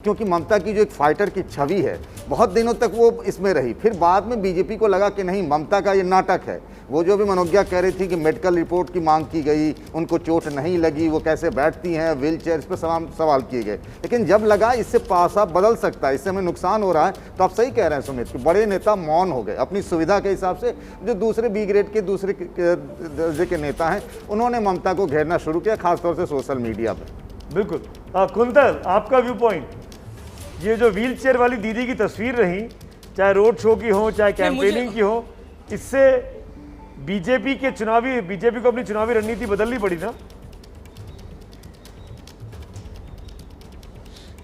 क्योंकि ममता की जो एक फाइटर की छवि है बहुत दिनों तक वो इसमें रही। फिर बाद में बीजेपी को लगा कि नहीं, ममता का ये नाटक है। वो जो भी मनोज्ञा कह रही थी कि मेडिकल रिपोर्ट की मांग की गई, उनको चोट नहीं लगी, वो कैसे बैठती हैं व्हील चेयर, इस पर सवाल किए गए। लेकिन जब लगा इससे पासा बदल सकता है, इससे हमें नुकसान हो रहा है, तो आप सही कह रहे हैं सुमित कि बड़े नेता मौन हो गए अपनी सुविधा के हिसाब से। जो दूसरे बी ग्रेड के दूसरे दर्जे के नेता हैं, उन्होंने ममता को घेरना शुरू किया, खासतौर से सोशल मीडिया पर। बिल्कुल। कुंतल, आपका व्यू पॉइंट, ये जो व्हील चेयर वाली दीदी की तस्वीर रही, चाहे रोड शो की हो चाहे कैंपेनिंग की हो, इससे बीजेपी को अपनी चुनावी रणनीति बदलनी पड़ी ना?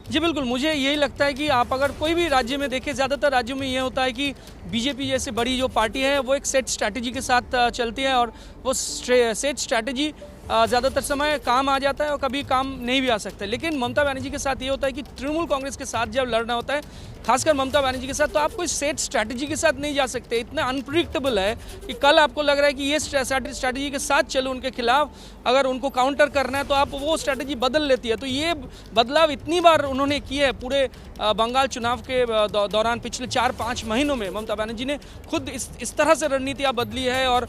जी बिल्कुल, मुझे यही लगता है कि आप अगर कोई भी राज्य में देखें, ज़्यादातर राज्यों में ये होता है कि बीजेपी जैसे बड़ी जो पार्टी है वो एक सेट स्ट्रैटेजी के साथ चलती है, और वो सेट स्ट्रैटेजी ज़्यादातर समय काम आ जाता है और कभी काम नहीं भी आ सकता है। लेकिन ममता बनर्जी के साथ ये होता है कि तृणमूल कांग्रेस के साथ जब लड़ना होता है, खासकर ममता बनर्जी के साथ, तो आप कोई सेट स्ट्रैटेजी के साथ नहीं जा सकते। इतना अनप्रिडिक्टेबल है कि कल आपको लग रहा है कि ये स्ट्रैटेजी के साथ चलो उनके खिलाफ, अगर उनको काउंटर करना है तो आप वो स्ट्रैटेजी बदल लेती है। तो ये बदलाव इतनी बार उन्होंने किए है पूरे बंगाल चुनाव के दौरान, पिछले 4-5 महीनों में ममता बनर्जी ने खुद इस तरह से रणनीतियाँ बदली है, और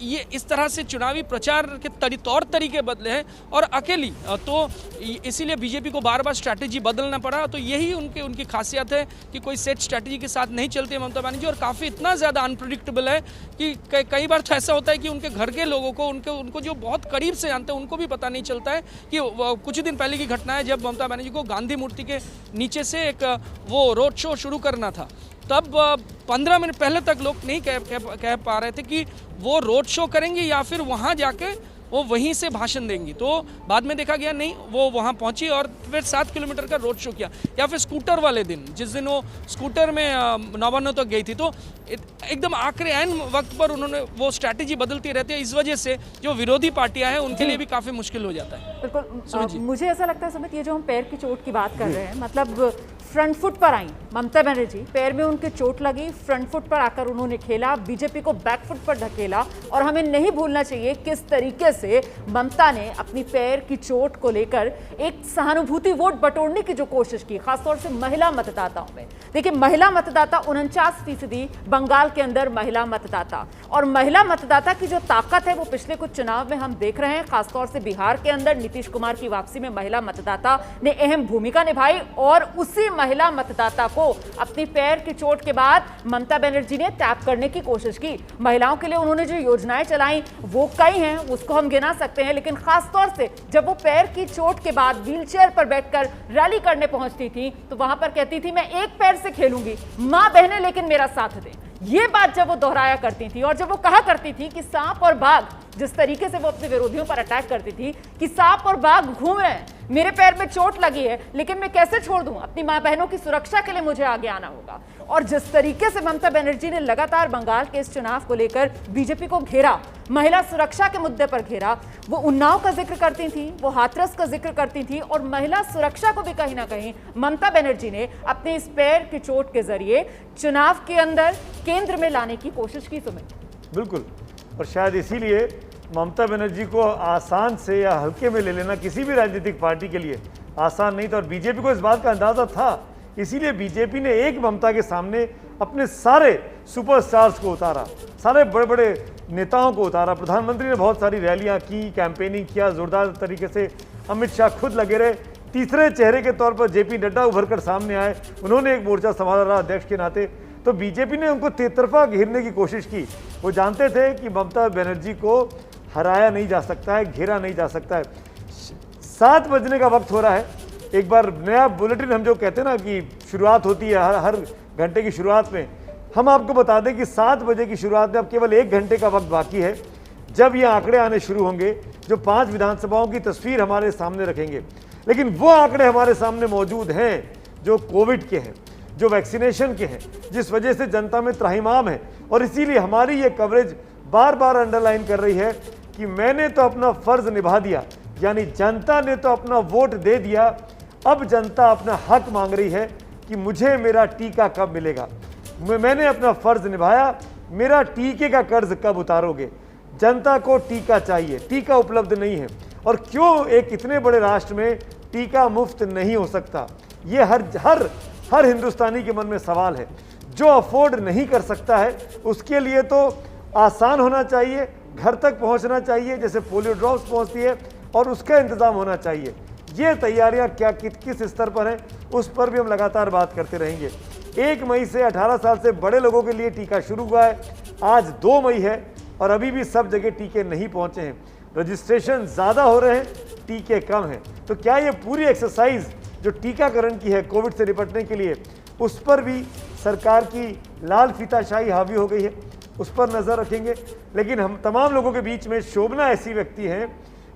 ये इस तरह से चुनावी प्रचार के तौर तरीके बदले हैं और अकेली। तो इसीलिए बीजेपी को बार बार स्ट्रैटेजी बदलना पड़ा। तो यही उनकी खासियत है कि कोई सेट स्ट्रैटेजी के साथ नहीं चलती है ममता बनर्जी, और काफ़ी इतना ज़्यादा अनप्रिडिक्टेबल है कि कई बार तो ऐसा होता है कि उनके घर के लोगों को, उनको जो बहुत करीब से जानते हैं, उनको भी पता नहीं चलता है कि कुछ दिन पहले की घटना है जब ममता बनर्जी को गांधी मूर्ति के नीचे से एक वो रोड शो शुरू करना था। तब 15 मिनट पहले तक लोग नहीं कह पा रहे थे कि वो रोड शो करेंगे या फिर वहाँ जाके वो वहीं से भाषण देंगी। तो बाद में देखा गया नहीं, वो वहाँ पहुँची और फिर 7 किलोमीटर का रोड शो किया। या फिर स्कूटर वाले दिन, जिस दिन वो स्कूटर में नवान्न तक गई थी, तो एकदम आखिरी ऐन वक्त पर उन्होंने वो स्ट्रैटेजी बदलती रहती है। इस वजह से जो विरोधी पार्टियां हैं उनके लिए भी काफ़ी मुश्किल हो जाता है। बिल्कुल, मुझे ऐसा लगता है सुमित, ये जो हम पैर की चोट की बात कर रहे हैं, मतलब फ्रंट फुट पर आई ममता बनर्जी, पैर में उनके चोट लगी, फ्रंट फुट पर आकर उन्होंने खेला, बीजेपी को बैक फुट पर धकेला। और हमें नहीं भूलना चाहिए किस तरीके से ममता ने अपनी पैर की चोट को लेकर एक सहानुभूति वोट बटोरने की जो कोशिश की, खासतौर से महिला मतदाताओं में। देखिए, महिला मतदाता 49% बंगाल के अंदर महिला मतदाता, और महिला मतदाता की जो ताकत है वो पिछले कुछ चुनाव में हम देख रहे हैं। खासतौर से बिहार के अंदर नीतीश कुमार की वापसी में महिला मतदाता ने अहम भूमिका निभाई, और उसी महिला मतदाता को अपनी पैर की चोट के बाद ममता बनर्जी ने टैप करने की कोशिश की। महिलाओं के लिए उन्होंने जो योजनाएं चलाई वो कई हैं, उसको हम गिना सकते हैं, लेकिन खासतौर से जब वो पैर की चोट के बाद व्हीलचेयर पर बैठकर रैली करने पहुंचती थी, तो वहां पर कहती थी मैं एक पैर से खेलूंगी, मां बहनें लेकिन मेरा साथ दें। ये बात जब वो दोहराया करती थी, और जब वो कहा करती थी कि सांप और बाघ, जिस तरीके से वो अपने विरोधियों पर अटैक करती थी कि सांप और बाघ घूम रहे हैं, मेरे पैर में चोट लगी है, लेकिन मैं कैसे छोड़ दूं, अपनी मां बहनों की सुरक्षा के लिए मुझे आगे आना होगा। और जिस तरीके से ममता बनर्जी ने लगातार बंगाल के इस चुनाव को लेकर बीजेपी को घेरा, महिला सुरक्षा के मुद्दे पर घेरा, वो उन्नाव का जिक्र करती थी, वो हाथरस का जिक्र करती थी, और महिला सुरक्षा को भी कहीं ना कहीं ममता बनर्जी ने अपने इस पैर की चोट के जरिए चुनाव के अंदर केंद्र में लाने की कोशिश की। सुमित, बिल्कुल, और शायद इसीलिए ममता बनर्जी को आसान से या हल्के में ले लेना किसी भी राजनीतिक पार्टी के लिए आसान नहीं था, और बीजेपी को इस बात का अंदाजा था। इसीलिए बीजेपी ने एक ममता के सामने अपने सारे सुपरस्टार्स को उतारा, सारे बड़े बड़े नेताओं को उतारा। प्रधानमंत्री ने बहुत सारी रैलियां की, कैंपेनिंग किया जोरदार तरीके से, अमित शाह खुद लगे रहे। तीसरे चेहरे के तौर पर जेपी नड्डा उभर कर सामने आए, उन्होंने एक मोर्चा संभाला रहा अध्यक्ष के नाते। तो बीजेपी ने उनको तेतरफा घेरने की कोशिश की। वो जानते थे कि ममता बनर्जी को हराया नहीं जा सकता है, घेरा नहीं जा सकता है। 7 बजने का वक्त हो रहा है। एक बार नया बुलेटिन, हम जो कहते हैं ना कि शुरुआत होती है हर घंटे की शुरुआत में, हम आपको बता दें कि 7 बजे की शुरुआत में अब केवल 1 घंटे का वक्त बाकी है, जब ये आंकड़े आने शुरू होंगे जो 5 विधानसभाओं की तस्वीर हमारे सामने रखेंगे। लेकिन वो आंकड़े हमारे सामने मौजूद हैं जो कोविड के हैं, जो वैक्सीनेशन के हैं, जिस वजह से जनता में त्राहिमाम है। और इसीलिए हमारी ये कवरेज बार बार अंडरलाइन कर रही है कि मैंने तो अपना फर्ज निभा दिया, यानी जनता ने तो अपना वोट दे दिया, अब जनता अपना हक मांग रही है कि मुझे मेरा टीका कब मिलेगा। मैंने अपना फर्ज निभाया, मेरा टीके का कर्ज कब उतारोगे। जनता को टीका चाहिए, टीका उपलब्ध नहीं है। और क्यों एक इतने बड़े राष्ट्र में टीका मुफ्त नहीं हो सकता। ये हर हिंदुस्तानी के मन में सवाल है। जो अफोर्ड नहीं कर सकता है उसके लिए तो आसान होना चाहिए, घर तक पहुंचना चाहिए जैसे पोलियो ड्रॉप्स पहुंचती है, और उसका इंतजाम होना चाहिए। ये तैयारियां क्या किस स्तर पर हैं उस पर भी हम लगातार बात करते रहेंगे। 1 मई से 18 साल से बड़े लोगों के लिए टीका शुरू हुआ है। आज 2 मई है और अभी भी सब जगह टीके नहीं पहुंचे हैं। रजिस्ट्रेशन ज़्यादा हो रहे हैं, टीके कम हैं। तो क्या ये पूरी एक्सरसाइज जो टीकाकरण की है कोविड से निपटने के लिए, उस पर भी सरकार की लाल फीताशाही हावी हो गई है? उस पर नज़र रखेंगे। लेकिन हम तमाम लोगों के बीच में शोभना ऐसी व्यक्ति हैं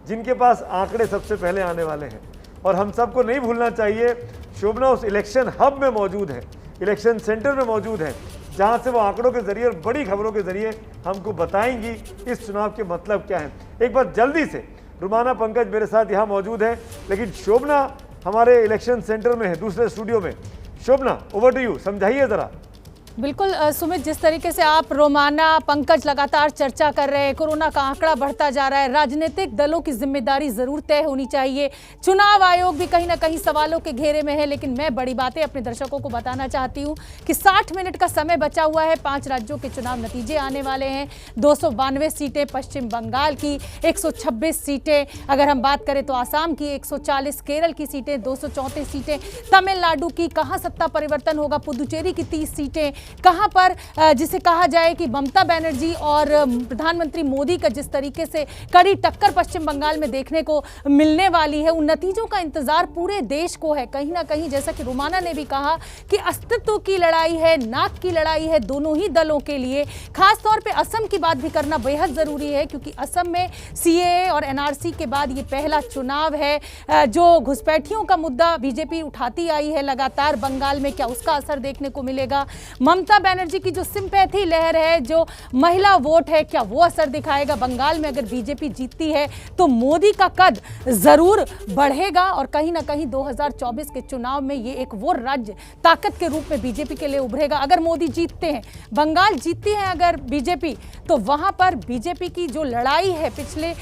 जिनके पास आंकड़े सबसे पहले आने वाले हैं, और हम सबको नहीं भूलना चाहिए शोभना उस इलेक्शन हब में मौजूद है, इलेक्शन सेंटर में मौजूद है, जहां से वो आंकड़ों के जरिए और बड़ी खबरों के जरिए हमको बताएंगी इस चुनाव के मतलब क्या है। एक बार जल्दी से रुमाना पंकज मेरे साथ यहाँ मौजूद है, लेकिन शोभना हमारे इलेक्शन सेंटर में है दूसरे स्टूडियो में। शोभना, ओवर टू यू, समझाइए जरा। बिल्कुल सुमित, जिस तरीके से आप रोमाना पंकज लगातार चर्चा कर रहे हैं, कोरोना का आंकड़ा बढ़ता जा रहा है, राजनीतिक दलों की जिम्मेदारी जरूर तय होनी चाहिए, चुनाव आयोग भी कहीं ना कहीं सवालों के घेरे में है। लेकिन मैं बड़ी बातें अपने दर्शकों को बताना चाहती हूं कि 60 मिनट का समय बचा हुआ है। 5 राज्यों के चुनाव नतीजे आने वाले हैं। 292 सीटें पश्चिम बंगाल की, 126 सीटें अगर हम बात करें तो आसाम की, 140 केरल की सीटें, 234 सीटें तमिलनाडु की, कहाँ सत्ता परिवर्तन होगा, पुदुचेरी की 30 सीटें, कहां पर जिसे कहा जाए कि ममता बनर्जी और प्रधानमंत्री मोदी का जिस तरीके से कड़ी टक्कर पश्चिम बंगाल में देखने को मिलने वाली है, उन नतीजों का इंतजार पूरे देश को है। कहीं ना कहीं जैसा कि रोमाना ने भी कहा कि अस्तित्व की लड़ाई है, नाक की लड़ाई है दोनों ही दलों के लिए। खास तौर पे असम की बात भी करना बेहद जरूरी है, क्योंकि असम में सीएए और एनआरसी के बाद ये पहला चुनाव है। जो घुसपैठियों का मुद्दा बीजेपी उठाती आई है लगातार बंगाल में, क्या उसका असर देखने को मिलेगा? ममता बनर्जी की जो सिंपैथी लहर है, जो महिला वोट है, क्या वो असर दिखाएगा? बंगाल में अगर बीजेपी जीतती है तो मोदी का कद जरूर बढ़ेगा, और कहीं ना कहीं 2024 के चुनाव में ये एक वो राज्य ताकत के रूप में बीजेपी के लिए उभरेगा। अगर मोदी जीतते हैं, बंगाल जीतती है अगर बीजेपी, तो वहां पर बीजेपी की जो लड़ाई है पिछले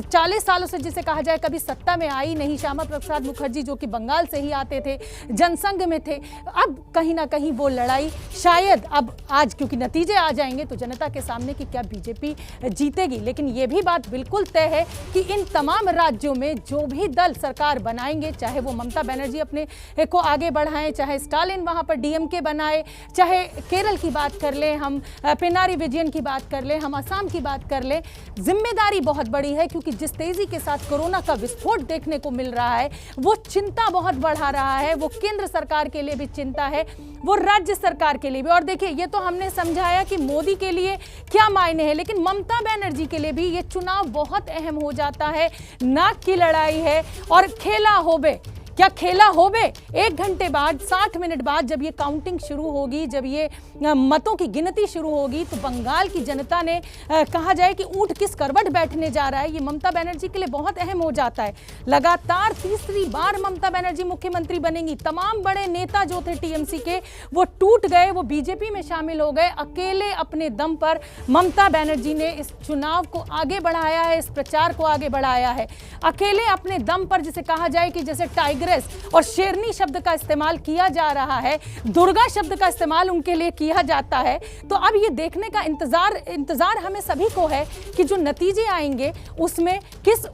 40 सालों से, जिसे कहा जाए कभी सत्ता में आई नहीं, श्यामा प्रसाद मुखर्जी जो कि बंगाल से ही आते थे, जनसंघ में थे, अब कहीं ना कहीं वो लड़ाई शायद अब आज, क्योंकि नतीजे आ जाएंगे तो जनता के सामने कि क्या बीजेपी जीतेगी। लेकिन ये भी बात बिल्कुल तय है कि इन तमाम राज्यों में जो भी दल सरकार बनाएंगे, चाहे वो ममता बनर्जी अपने को आगे बढ़ाएं, चाहे स्टालिन वहां पर डीएमके बनाए, चाहे केरल की बात कर लें हम, पिनारी विजयन की बात कर लें हम, असम की बात कर लें, जिम्मेदारी बहुत बड़ी है। क्योंकि जिस तेजी के साथ कोरोना का विस्फोट देखने को मिल रहा है, वो चिंता बहुत बढ़ा रहा है। वो केंद्र सरकार के लिए भी चिंता है, वो राज्य सरकार के लिए भी। और देखिए, ये तो हमने समझाया कि मोदी के लिए क्या मायने हैं, लेकिन ममता बनर्जी के लिए भी ये चुनाव बहुत अहम हो जाता है। नाक की लड़ाई है और खेला होबे, क्या खेला होबे? 1 घंटे बाद, 60 मिनट बाद जब ये काउंटिंग शुरू होगी, जब ये मतों की गिनती शुरू होगी, तो बंगाल की जनता ने कहा जाए कि ऊंट किस करवट बैठने जा रहा है, ये ममता बनर्जी के लिए बहुत अहम हो जाता है। लगातार तीसरी बार ममता बनर्जी मुख्यमंत्री बनेंगी। तमाम बड़े नेता जो थे टीएमसी के, वो टूट गए, वो बीजेपी में शामिल हो गए। अकेले अपने दम पर ममता बनर्जी ने इस चुनाव को आगे बढ़ाया है, इस प्रचार को आगे बढ़ाया है, अकेले अपने दम पर। जिसे कहा जाए कि जैसे टाइगर और शेरनी शब्द का इस्तेमाल किया जा रहा है, दुर्गा शब्द का इस्तेमाल उनके लिए किया जाता है। तो अब ये देखने का इंतजार हमें सभी को है कि जो नतीजे आएंगे उसमें किस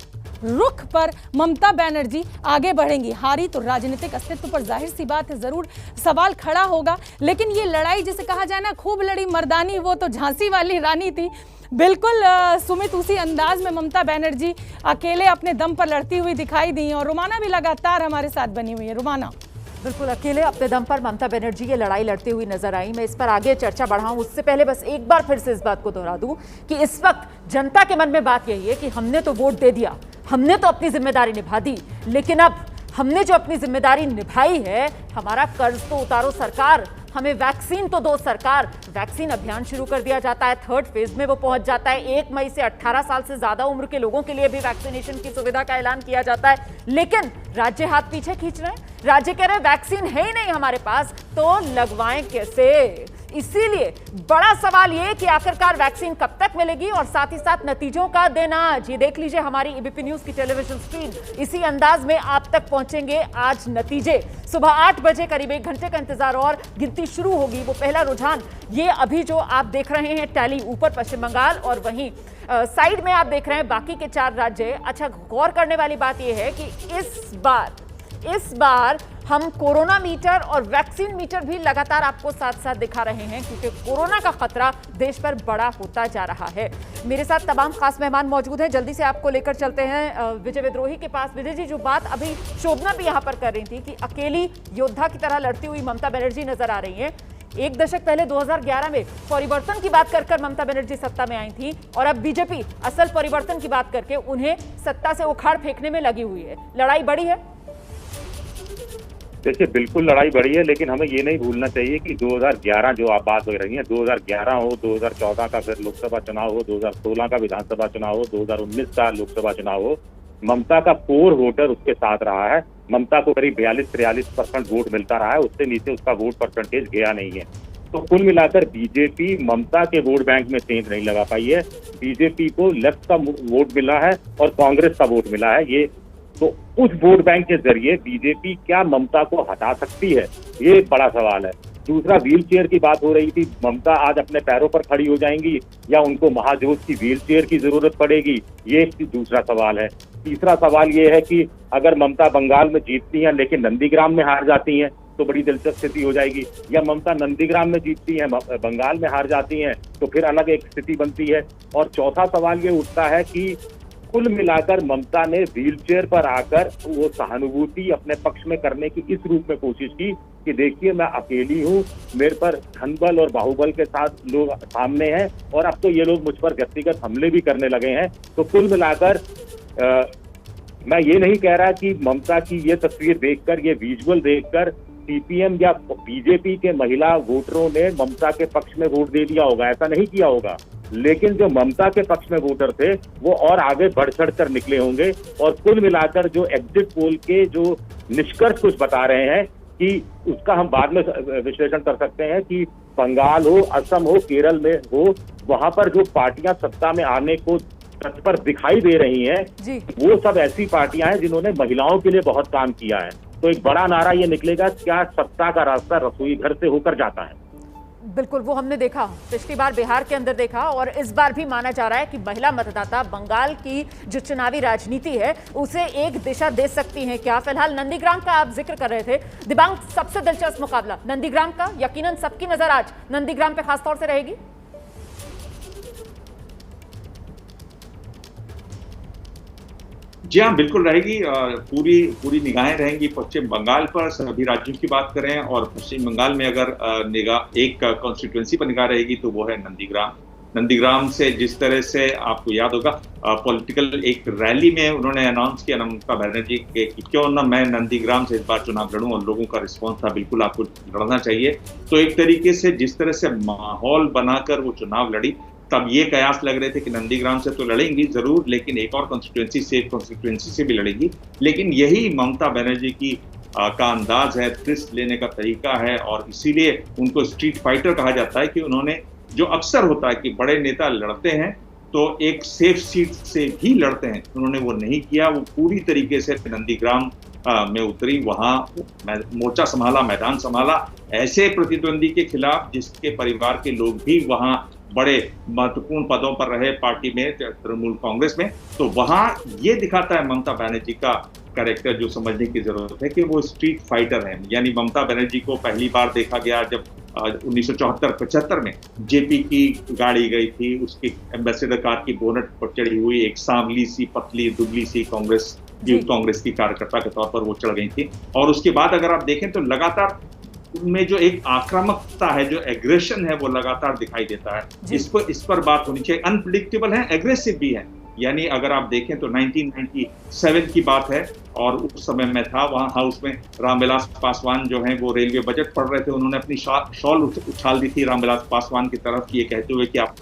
रुख पर ममता बनर्जी आगे बढ़ेंगी। हारी तो राजनीतिक अस्तित्व पर जाहिर सी बात है जरूर सवाल खड़ा होगा, लेकिन ये लड़ाई जिसे कहा जाए ना, खूब लड़ी मर्दानी, वो तो झांसी वाली रानी थी। बिल्कुल सुमित, उसी अंदाज में ममता बनर्जी अकेले अपने दम पर लड़ती हुई दिखाई दी, और रोमाना भी लगातार हमारे साथ बनी हुई है। रोमाना, बिल्कुल अकेले अपने दम पर ममता बनर्जी ये लड़ाई लड़ती हुई नजर आई। मैं इस पर आगे चर्चा बढ़ाऊं उससे पहले बस एक बार फिर से इस बात को दोहरा दूं कि इस वक्त जनता के मन में बात यही है कि हमने तो वोट दे दिया, हमने तो अपनी जिम्मेदारी निभा दी, लेकिन अब हमने जो अपनी जिम्मेदारी निभाई है, हमारा कर्ज तो उतारो सरकार, हमें वैक्सीन तो दो सरकार। वैक्सीन अभियान शुरू कर दिया जाता है, 3rd फेज में वो पहुंच जाता है। 1 मई से 18 साल से ज्यादा उम्र के लोगों के लिए भी वैक्सीनेशन की सुविधा का ऐलान किया जाता है, लेकिन राज्य हाथ पीछे खींच रहे हैं। राज्य कह रहे हैं वैक्सीन है ही नहीं हमारे पास, तो लगवाएं कैसे? इसीलिए बड़ा सवाल ये कि आखिरकार वैक्सीन कब तक मिलेगी और साथ ही साथ नतीजों का दिन आज। ये देख लीजिए हमारी एबीपी न्यूज की टेलीविजन स्क्रीन, इसी अंदाज में आप तक पहुंचेंगे आज नतीजे। सुबह 8 बजे करीब 1 घंटे का इंतजार और गिनती शुरू होगी। वो पहला रुझान ये अभी जो आप देख रहे हैं टैली, ऊपर पश्चिम बंगाल और वहीं साइड में आप देख रहे हैं बाकी के 4 राज्य। अच्छा, गौर करने वाली बात यह है कि इस बार हम कोरोना मीटर और वैक्सीन मीटर भी लगातार आपको साथ साथ दिखा रहे हैं, क्योंकि कोरोना का खतरा देश पर बड़ा होता जा रहा है। मेरे साथ तमाम खास मेहमान मौजूद हैं, जल्दी से आपको लेकर चलते हैं विजय विद्रोही के पास। विजय जी, जो बात अभी शोभना भी यहाँ पर कर रही थी कि अकेली योद्धा की तरह लड़ती हुई ममता बनर्जी नजर आ रही है। 1 दशक पहले 2011 में परिवर्तन की बात कर ममता बनर्जी सत्ता में आई थी और अब बीजेपी असल परिवर्तन की बात करके उन्हें सत्ता से उखाड़ फेंकने में लगी हुई है। लड़ाई बड़ी है। देखिए, बिल्कुल लड़ाई बढ़ी है, लेकिन हमें ये नहीं भूलना चाहिए कि 2011 जो आप बात हो रही है, 2011 हो, 2014 का फिर लोकसभा चुनाव हो, 2016 का विधानसभा चुनाव हो, 2019 का लोकसभा चुनाव हो, ममता का कोर वोटर उसके साथ रहा है। ममता को करीब 42-43% वोट मिलता रहा है, उससे नीचे उसका वोट परसेंटेज गया नहीं है। तो कुल मिलाकर बीजेपी ममता के वोट बैंक में सेंध नहीं लगा पाई है। बीजेपी को लेफ्ट का वोट मिला है और कांग्रेस का वोट मिला है। ये तो उस वोट बैंक के जरिए बीजेपी क्या ममता को हटा सकती है, ये बड़ा सवाल है। दूसरा, व्हील चेयर की बात हो रही थी, ममता आज अपने पैरों पर खड़ी हो जाएंगी या उनको महाजोत की व्हील चेयर की जरूरत पड़ेगी, ये दूसरा सवाल है। तीसरा सवाल ये है कि अगर ममता बंगाल में जीतती हैं लेकिन नंदीग्राम में हार जाती हैं तो बड़ी दिलचस्प स्थिति हो जाएगी, या ममता नंदीग्राम में जीतती हैं बंगाल में हार जाती हैं तो फिर अलग एक स्थिति बनती है। और चौथा सवाल ये उठता है कि कुल मिलाकर ममता ने व्हीलचेयर पर आकर वो सहानुभूति अपने पक्ष में करने की इस रूप में कोशिश की कि देखिए मैं अकेली हूँ, मेरे पर धनबल और बाहुबल के साथ लोग सामने हैं और अब तो ये लोग मुझ पर व्यक्तिगत हमले भी करने लगे हैं। तो कुल मिलाकर मैं ये नहीं कह रहा कि ममता की ये तस्वीर देखकर, ये विजुअल देखकर सीपीएम या बीजेपी के महिला वोटरों ने ममता के पक्ष में वोट दे दिया होगा, ऐसा नहीं किया होगा। लेकिन जो ममता के पक्ष में वोटर थे वो और आगे बढ़ चढ़ कर निकले होंगे। और कुल मिलाकर जो एग्जिट पोल के जो निष्कर्ष कुछ बता रहे हैं कि उसका हम बाद में विश्लेषण कर सकते हैं कि बंगाल हो, असम हो, केरल में हो, वहां पर जो पार्टियां सत्ता में आने को तत्पर दिखाई दे रही हैं, वो सब ऐसी पार्टियां हैं जिन्होंने महिलाओं के लिए बहुत काम किया है। तो एक बड़ा नारा ये निकलेगा, क्या सत्ता का रास्ता रसोई घर से होकर जाता है? बिल्कुल, वो हमने देखा, पिछली बार बिहार के अंदर देखा और इस बार भी माना जा रहा है कि महिला मतदाता बंगाल की जो चुनावी राजनीति है उसे एक दिशा दे सकती हैं। क्या फिलहाल नंदीग्राम का आप जिक्र कर रहे थे, दिबांग, सबसे दिलचस्प मुकाबला नंदीग्राम का, यकीनन सबकी नजर आज नंदीग्राम पे खासतौर से रहेगी। जी हाँ, बिल्कुल रहेगी। पूरी निगाहें रहेंगी पश्चिम बंगाल पर। सभी राज्यों की बात करें और पश्चिम बंगाल में अगर निगाह एक कॉन्स्टिट्यूएंसी पर निगाह रहेगी तो वो है नंदीग्राम। नंदीग्राम से जिस तरह से आपको याद होगा पॉलिटिकल एक रैली में उन्होंने अनाउंस किया ममता बनर्जी के कि क्यों ना मैं नंदीग्राम से इस बार चुनाव लड़ूं, और लोगों का रिस्पॉन्स था बिल्कुल आपको लड़ना चाहिए। तो एक तरीके से जिस तरह से माहौल बनाकर वो चुनाव लड़ी, तब ये कयास लग रहे थे कि नंदीग्राम से तो लड़ेंगी जरूर, लेकिन एक और कॉन्स्टिट्यूएंसी से भी लड़ेंगी। लेकिन यही ममता बनर्जी की का अंदाज है, ट्विस्ट लेने का तरीका है, और इसीलिए उनको स्ट्रीट फाइटर कहा जाता है कि उन्होंने, जो अक्सर होता है कि बड़े नेता लड़ते हैं तो एक सेफ सीट से भी लड़ते हैं, उन्होंने वो नहीं किया। वो पूरी तरीके से नंदीग्राम में उतरी, वहां मोर्चा संभाला, मैदान संभाला, ऐसे प्रतिद्वंदी के खिलाफ जिसके परिवार के लोग भी वहां बड़े महत्वपूर्ण पदों पर रहे पार्टी में, तृणमूल कांग्रेस में। तो वहां ये दिखाता है ममता बनर्जी का कैरेक्टर, जो समझने की जरूरत है कि वो स्ट्रीट फाइटर हैं। यानी ममता बनर्जी को पहली बार देखा गया जब 1974-75 में जेपी की गाड़ी गई थी, उसकी एम्बेसडर कार की बोनट पर चढ़ी हुई एक सांवली सी, पतली, दुबली सी यूथ कांग्रेस की कार्यकर्ता के तौर पर वो चढ़ गई थी। और उसके बाद अगर आप देखें तो लगातार उनमें जो एक आक्रामकता है, जो एग्रेशन है, वो लगातार दिखाई देता है। इस पर बात होनी चाहिए। अनप्रिडिक्टेबल है, एग्रेसिव भी है। यानी अगर आप देखें तो 1997 की बात है और उस समय मैं था वहां हाउस में, रामविलास पासवान जो हैं वो रेलवे बजट पढ़ रहे थे, उन्होंने अपनी शॉल उछाल दी थी रामविलास पासवान की तरफ, ये कहते हुए कि आप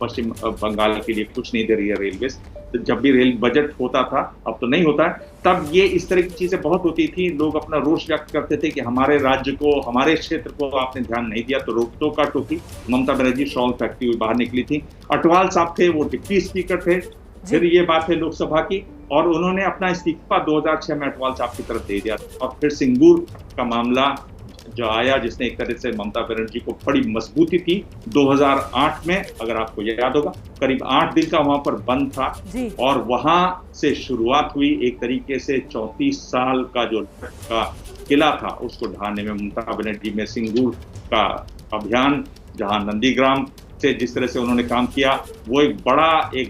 पश्चिम बंगाल के लिए कुछ नहीं दे रही है रेलवे। जब भी रेल बजट होता था, अब तो नहीं होता है, तब ये इस तरह की चीजें बहुत होती थी। लोग अपना रोष व्यक्त करते थे कि हमारे राज्य को, हमारे क्षेत्र को आपने ध्यान नहीं दिया, तो रोक टोका टोकी। ममता बनर्जी शॉल फेंकती हुई बाहर निकली थी। अटवाल साहब थे, वो डिप्टी स्पीकर थे। फिर ये बात है लोकसभा की, और उन्होंने अपना इस्तीफा 2006 में अटवाल साहब की तरफ दे दिया। और फिर सिंगूर का मामला जो आया, जिसने एक तरह से ममता बनर्जी को बड़ी मजबूती थी 2008 में, अगर आपको याद होगा, करीब 8 दिन का वहां पर बंद था, और वहां से शुरुआत हुई एक तरीके से 34 साल का जो किला था उसको ढाने में ममता बनर्जी में सिंगूर का अभियान, जहां नंदीग्राम से जिस तरह से उन्होंने काम किया, वो एक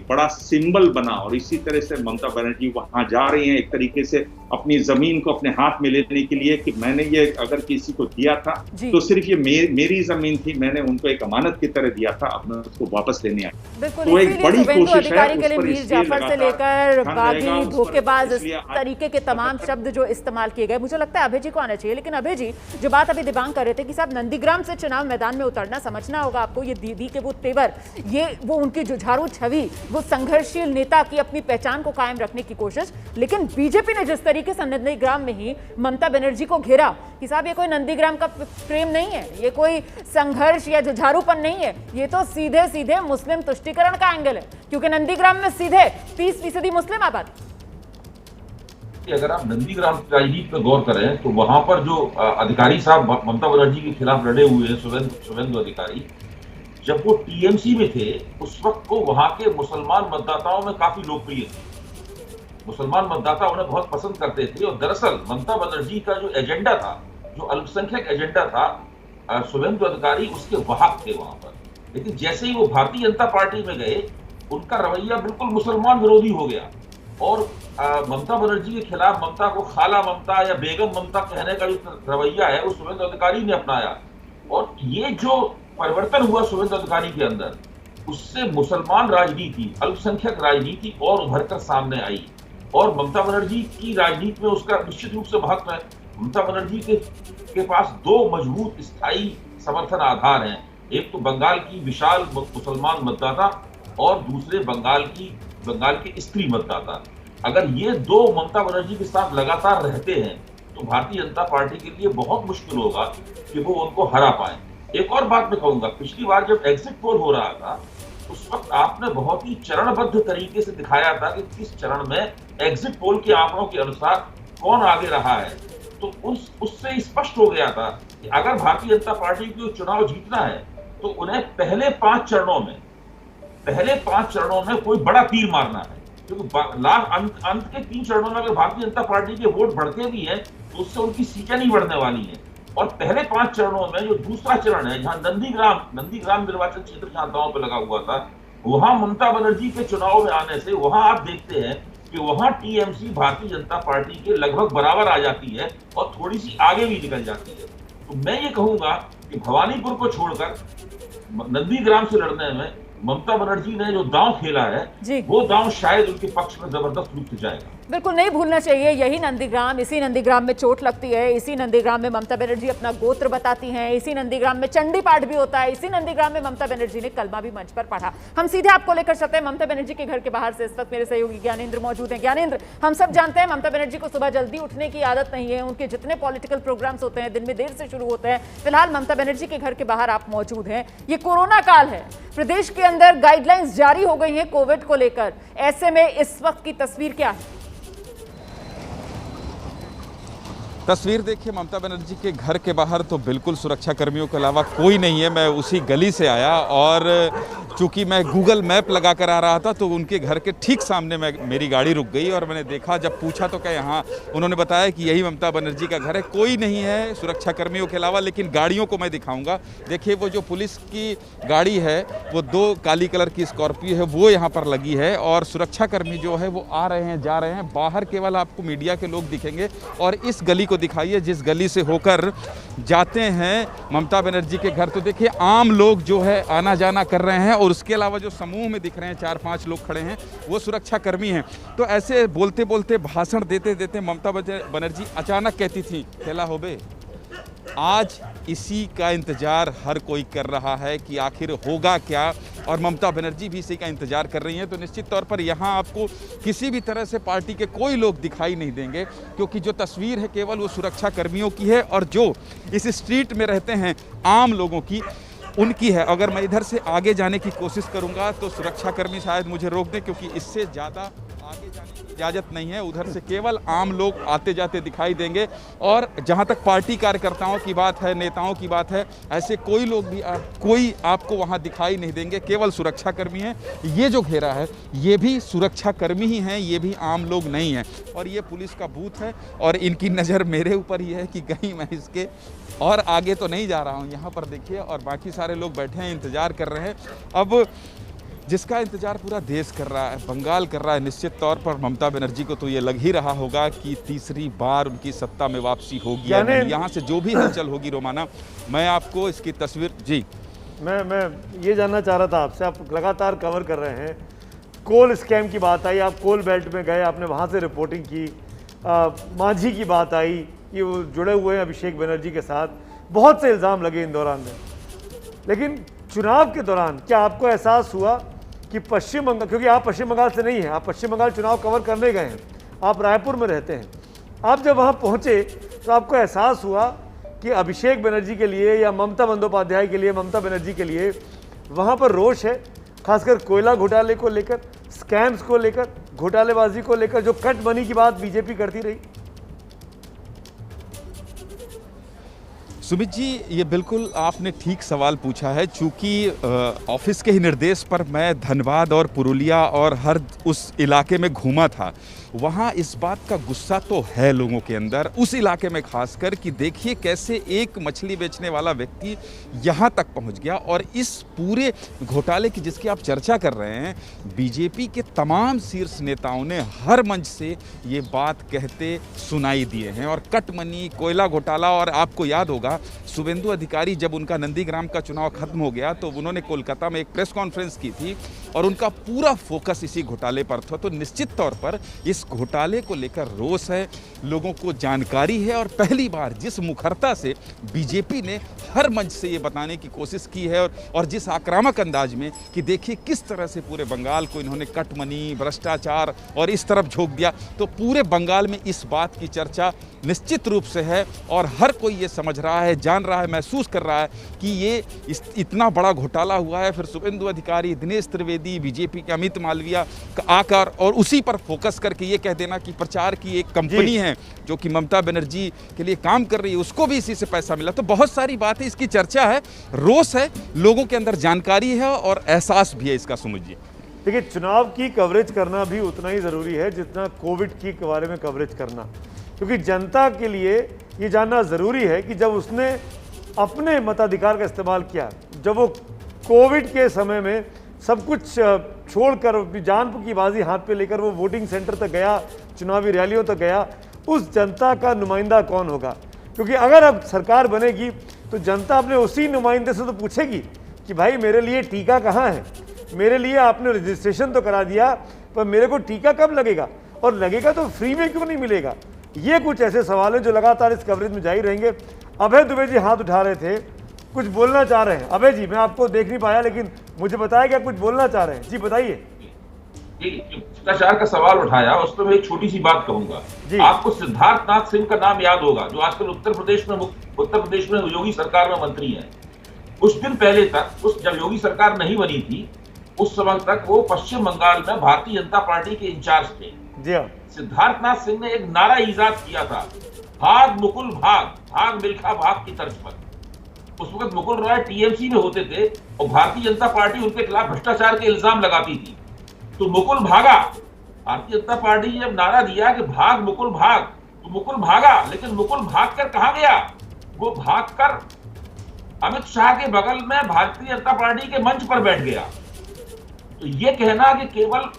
बड़ा सिंबल बना। और इसी तरह से ममता बनर्जी वहां जा रही हैं एक तरीके से अपनी जमीन को अपने हाथ में लेने के लिए, कि मैंने ये अगर किसी को दिया था तो सिर्फ ये मेरी जमीन थी, मैंने उनको एक अमानत की तरह दिया था, अब मैं उसको वापस लेने आया। तो एक बड़ी कोशिश है के लिए मीर जाफर से लेकर बागी, धोखेबाज, इस तरीके के तमाम शब्द जो इस्तेमाल किए गए, मुझे लगता है अभय जी को आना चाहिए। लेकिन अभय जी, जो बात अभी दिबांग कर रहे थे कि साहब नंदीग्राम से चुनाव मैदान में उतरना, समझना होगा आपको, ये दीदी के वो तेवर, ये वो उनकी जुझारू छवि, वो संघर्षशील नेता की अपनी पहचान को कायम रखने की कोशिश। लेकिन बीजेपी ने जिस तरीके से नंदीग्राम में ही ममता बनर्जी को घेरा कि साहब ये कोई नंदीग्राम का प्रेम नहीं है, ये कोई संघर्ष या जुझारूपन नहीं है, ये तो सीधे सीधे मुस्लिम तुष्टीकरण का एंगल है, क्योंकि नंदीग्राम में सीधे 30% मुस्लिम आबादी। अगर आप नंदीग्राम की राजनीति पर गौर करें तो वहां पर जो अधिकारी साहब ममता बनर्जी के खिलाफ लड़े हुए हैं, शुभेंदु अधिकारी, जब वो टीएमसी में थे उस वक्त को वहां के मुसलमान मतदाताओं में काफी लोकप्रिय थे। मुसलमान मतदाता उन्हें बहुत पसंद करते थे। और दरअसल ममता बनर्जी का जो एजेंडा था, जो अल्पसंख्यक एजेंडा था, शुभेंदु अधिकारी उसके वाहक थे वहां पर। लेकिन जैसे ही वो भारतीय जनता पार्टी में गए, उनका रवैया बिल्कुल मुसलमान विरोधी हो गया। और ममता बनर्जी के खिलाफ ममता को खाला ममता या बेगम ममता कहने का जो रवैया है, वो शुभेंदु अधिकारी ने अपनाया। और ये जो परिवर्तन हुआ शुभेंदु अधिकारी के अंदर, उससे मुसलमान राजनीति, अल्पसंख्यक राजनीति और उभरकर सामने आई। और ममता बनर्जी की राजनीति में उसका निश्चित रूप से महत्व है। ममता बनर्जी के पास 2 मजबूत स्थायी समर्थन आधार हैं। एक तो बंगाल की विशाल मुसलमान मतदाता, और दूसरे बंगाल के स्त्री मतदाता। अगर ये 2 ममता बनर्जी के साथ लगातार रहते हैं तो भारतीय जनता पार्टी के लिए बहुत मुश्किल होगा कि वो उनको हरा पाए। एक और बात मैं कहूंगा, पिछली बार जब एग्जिट पोल हो रहा था उस वक्त आपने बहुत ही चरणबद्ध तरीके से दिखाया था कि किस चरण में एग्जिट पोल के आंकड़ों के अनुसार कौन आगे रहा है। तो उससे स्पष्ट हो गया था कि अगर भारतीय जनता पार्टी को चुनाव जीतना है तो उन्हें पहले 5 चरणों में कोई बड़ा तीर मारना है। क्योंकि अंत के 3 चरणों में अगर भारतीय जनता पार्टी के वोट बढ़ते भी हैं तो उससे उनकी सीटें नहीं बढ़ने वाली हैं। और पहले 5 चरणों में जो दूसरा चरण है, जहां नंदीग्राम निर्वाचन क्षेत्र जहां दांव पे लगा हुआ था, वहां ममता बनर्जी के चुनाव में आने से वहां आप देखते हैं कि वहां टीएमसी भारतीय जनता पार्टी के लगभग बराबर आ जाती है और थोड़ी सी आगे भी निकल जाती है। तो मैं ये कहूंगा कि भवानीपुर को छोड़कर नंदीग्राम से लड़ने में ममता बनर्जी ने जो दांव खेला है, वो दांव शायद उनके पक्ष में जबरदस्त रूप से जाएगा। बिल्कुल नहीं भूलना चाहिए, यही नंदीग्राम, इसी नंदीग्राम में चोट लगती है, इसी नंदीग्राम में ममता बनर्जी अपना गोत्र बताती हैं, इसी नंदीग्राम में चंडी पाठ भी होता है, इसी नंदीग्राम में ममता बनर्जी ने कलमा भी मंच पर पढ़ा। हम सीधे आपको लेकर चलते हैं ममता बनर्जी के घर के बाहर से। इस वक्त मेरे सहयोगी ज्ञानेंद्र मौजूद हैं। ज्ञानेंद्र, हम सब जानते हैं ममता बनर्जी को सुबह जल्दी उठने की आदत नहीं है, उनके जितने पॉलिटिकल प्रोग्राम्स होते हैं दिन में देर से शुरू होते हैं। फिलहाल ममता बनर्जी के घर के बाहर आप मौजूद हैं। ये कोरोना काल है, प्रदेश के अंदर गाइडलाइंस जारी हो गई हैं कोविड को लेकर, ऐसे में इस वक्त की तस्वीर क्या है? तस्वीर देखिए ममता बनर्जी के घर के बाहर तो बिल्कुल सुरक्षा कर्मियों के अलावा कोई नहीं है। मैं उसी गली से आया और चूंकि मैं गूगल मैप लगा कर आ रहा था तो उनके घर के ठीक सामने मेरी गाड़ी रुक गई और मैंने देखा, जब पूछा तो क्या यहाँ उन्होंने बताया कि यही ममता बनर्जी का घर है, कोई नहीं है सुरक्षा कर्मियों के अलावा। लेकिन गाड़ियों को मैं दिखाऊंगा। देखिए वो जो पुलिस की गाड़ी है, वो 2 काली कलर की स्कॉर्पियो है, वो यहाँ पर लगी है और सुरक्षा कर्मी जो है वो आ रहे हैं जा रहे हैं। बाहर केवल आपको मीडिया के लोग दिखेंगे। और इस गली को दिखाइए जिस गली से होकर जाते हैं ममता बनर्जी के घर, तो देखिए आम लोग जो है आना जाना कर रहे हैं और उसके अलावा जो समूह में दिख रहे हैं 4-5 लोग खड़े हैं वो सुरक्षा कर्मी हैं। तो ऐसे बोलते बोलते भाषण देते देते ममता बनर्जी अचानक कहती थी, खेला हो बे। आज इसी का इंतजार हर कोई कर रहा है कि आखिर होगा क्या, और ममता बनर्जी भी इसी का इंतजार कर रही हैं। तो निश्चित तौर पर यहाँ आपको किसी भी तरह से पार्टी के कोई लोग दिखाई नहीं देंगे, क्योंकि जो तस्वीर है केवल वो सुरक्षा कर्मियों की है और जो इस स्ट्रीट में रहते हैं आम लोगों की, उनकी है। अगर मैं इधर से आगे जाने की कोशिश करूंगा तो सुरक्षाकर्मी शायद मुझे रोक दें, क्योंकि इससे ज़्यादा आगे जाने की इजाज़त नहीं है। उधर से केवल आम लोग आते जाते दिखाई देंगे। और जहां तक पार्टी कार्यकर्ताओं की बात है, नेताओं की बात है, ऐसे कोई लोग भी कोई आपको वहां दिखाई नहीं देंगे, केवल सुरक्षाकर्मी हैं। ये जो घेरा है ये भी सुरक्षाकर्मी ही हैं, ये भी आम लोग नहीं हैं। और ये पुलिस का बूथ है और इनकी नज़र मेरे ऊपर ही है कि कहीं मैं इसके और आगे तो नहीं जा रहा हूँ। यहाँ पर देखिए, और बाकी सारे लोग बैठे हैं, इंतज़ार कर रहे हैं। अब जिसका इंतजार पूरा देश कर रहा है, बंगाल कर रहा है, निश्चित तौर पर ममता बनर्जी को तो ये लग ही रहा होगा कि तीसरी बार उनकी सत्ता में वापसी होगी। यहाँ से जो भी हलचल होगी रोमाना, मैं आपको इसकी तस्वीर जी मैं ये जानना चाह रहा था आपसे, आप लगातार कवर कर रहे हैं, कोल स्कैम की बात आई, आप कोल बेल्ट में गए, आपने वहाँ से रिपोर्टिंग की, मांझी की बात आई कि वो जुड़े हुए हैं अभिषेक बनर्जी के साथ, बहुत से इल्ज़ाम लगे इन दौरान में। लेकिन चुनाव के दौरान क्या आपको एहसास हुआ कि पश्चिम बंगाल, क्योंकि आप पश्चिम बंगाल से नहीं हैं, आप पश्चिम बंगाल चुनाव कवर करने गए हैं, आप रायपुर में रहते हैं, आप जब वहाँ पहुँचे तो आपको एहसास हुआ कि अभिषेक बनर्जी के लिए या ममता बंदोपाध्याय के लिए, ममता बनर्जी के लिए वहाँ पर रोष है, खासकर कोयला घोटाले को लेकर, स्कैम्स को लेकर, घोटालेबाजी को लेकर, जो कट मनी की बात बीजेपी करती रही? सुमित जी, ये बिल्कुल आपने ठीक सवाल पूछा है। चूँकि ऑफिस के ही निर्देश पर मैं धनबाद और पुरुलिया और हर उस इलाके में घूमा था, वहाँ इस बात का गुस्सा तो है लोगों के अंदर, उस इलाके में खासकर, कि देखिए कैसे एक मछली बेचने वाला व्यक्ति यहाँ तक पहुँच गया। और इस पूरे घोटाले की जिसकी आप चर्चा कर रहे हैं, बीजेपी के तमाम शीर्ष नेताओं ने हर मंच से ये बात कहते सुनाई दिए हैं। और कटमनी, कोयला घोटाला, और आपको याद होगा शुभेंदु अधिकारी जब उनका नंदीग्राम का चुनाव खत्म हो गया तो उन्होंने कोलकाता में एक प्रेस कॉन्फ्रेंस की थी और उनका पूरा फोकस इसी घोटाले पर था। तो निश्चित तौर पर इस घोटाले को लेकर रोष है, लोगों को जानकारी है। और पहली बार जिस मुखरता से बीजेपी ने हर मंच से ये बताने की कोशिश की है और जिस आक्रामक अंदाज में कि देखिए किस तरह से पूरे बंगाल को इन्होंने कटमनी, भ्रष्टाचार और इस तरफ झोंक दिया, तो पूरे बंगाल में इस बात की चर्चा निश्चित रूप से है। और हर कोई ये समझ रहा है, जान रहा है, महसूस कर रहा है कि ये इतना बड़ा घोटाला हुआ है। फिर शुभेंदु अधिकारी, दिनेश त्रिवेदी, बीजेपी के अमित मालविया आकर और उसी पर फोकस करके ये कह देना कि प्रचार की एक कंपनी है जो कि ममता बनर्जी के लिए काम कर रही है, उसको भी इसी से पैसा मिला। तो बहुत सारी बातें, इसकी चर्चा है, रोष है, लोगों के अंदर जानकारी है और एहसास भी है इसका। समझिए, देखिए, चुनाव की कवरेज करना भी उतना ही ज़रूरी है जितना कोविड के बारे में कवरेज करना, क्योंकि जनता के लिए ये जानना ज़रूरी है कि जब उसने अपने मताधिकार का इस्तेमाल किया, जब वो कोविड के समय में सब कुछ छोड़कर जान की बाजी हाथ पे लेकर वो वोटिंग सेंटर तक गया, चुनावी रैलियों तक गया, उस जनता का नुमाइंदा कौन होगा? क्योंकि अगर अब सरकार बनेगी तो जनता अपने उसी नुमाइंदे से तो पूछेगी कि भाई मेरे लिए टीका कहाँ है, मेरे लिए आपने रजिस्ट्रेशन तो करा दिया पर मेरे को टीका कब लगेगा, और लगेगा तो फ्री में क्यों नहीं मिलेगा? ये कुछ ऐसे सवाल हैं जो लगातार इस कवरेज में जारी रहेंगे। अभय दुबे जी हाथ उठा रहे थे, कुछ बोलना चाह रहे हैं। अभय जी, मैं आपको देख नहीं पाया लेकिन मुझे बताया कि कुछ बोलना चाह रहे हैं, जी बताइए। भ्रष्टाचार का सवाल उठाया, उस पर मैं एक छोटी सी बात कहूंगा। आपको सिद्धार्थनाथ सिंह का नाम याद होगा, जो आजकल उत्तर प्रदेश में योगी सरकार में मंत्री हैं। कुछ दिन पहले तक, जब योगी सरकार नहीं बनी थी, उस समय तक वो पश्चिम बंगाल में भारतीय जनता पार्टी के इंचार्ज थे। सिद्धार्थनाथ सिंह ने एक नारा इजाद किया था, भाग मुकुल भाग, भाग मिल्खा भाग की तर्ज पर। उस वक्त मुकुल रॉय टीएमसी में होते थे और भारतीय जनता पार्टी उनके खिलाफ भ्रष्टाचार के इल्जाम लगाती थी। तो मुकुल भागा, भारतीय जनता पार्टी ने जब नारा दिया कि भाग मुकुल भाग, तो मुकुल भागा, लेकिन मुकुल भागकर कहां गया? वो भागकर अमित शाह के बगल में भारतीय जनता पार्टी के मंच पर बैठ गया। तो ये कहना कि केवल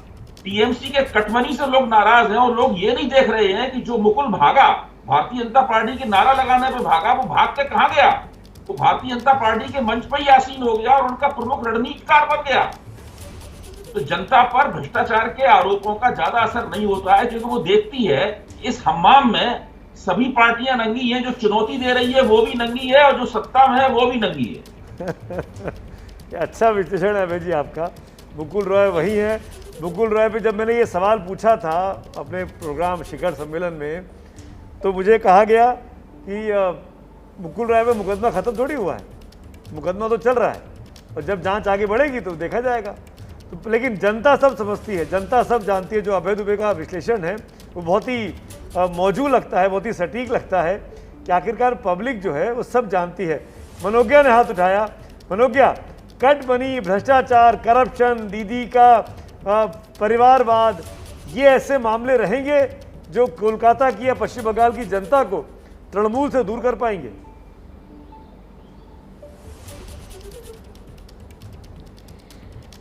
टीएमसी के कटमनी से लोग नाराज हैं और लोग ये नहीं देख रहे हैं कि जो मुकुल भागा, भारतीय जनता पार्टी के नारा लगाने पे भागा, वो भाग के कहां गया? वो भारतीय जनता पार्टी के मंच पर ही आसीन हो गया और उनका प्रमुख रणनीतिकार बन गया। तो जनता पर भ्रष्टाचार के आरोपों का ज्यादा असर नहीं होता है, क्योंकि वो देखती है इस हम्माम में सभी पार्टियां नंगी हैं, जो चुनौती दे रही है वो भी नंगी है और जो सत्ता में है वो भी नंगी है। अच्छा विश्लेषण है अभय जी आपका। मुकुल रॉय वही है। मुकुल रॉय पे जब मैंने ये सवाल पूछा था अपने प्रोग्राम शिखर सम्मेलन में, तो मुझे कहा गया कि मुकुल रॉय पे मुकदमा ख़त्म थोड़ी हुआ है, मुकदमा तो चल रहा है और जब जांच आगे बढ़ेगी तो देखा जाएगा। तो लेकिन जनता सब समझती है, जनता सब जानती है। जो अभय दुबे का विश्लेषण है वो बहुत ही मौजूद लगता है, बहुत ही सटीक लगता है कि आखिरकार पब्लिक जो है वो सब जानती है। मनोज्ञा ने हाथ उठाया। मनोज्ञा, कट मनी, भ्रष्टाचार, करप्शन, दीदी का परिवारवाद, ये ऐसे मामले रहेंगे जो कोलकाता की या पश्चिम बंगाल की जनता को तृणमूल से दूर कर पाएंगे?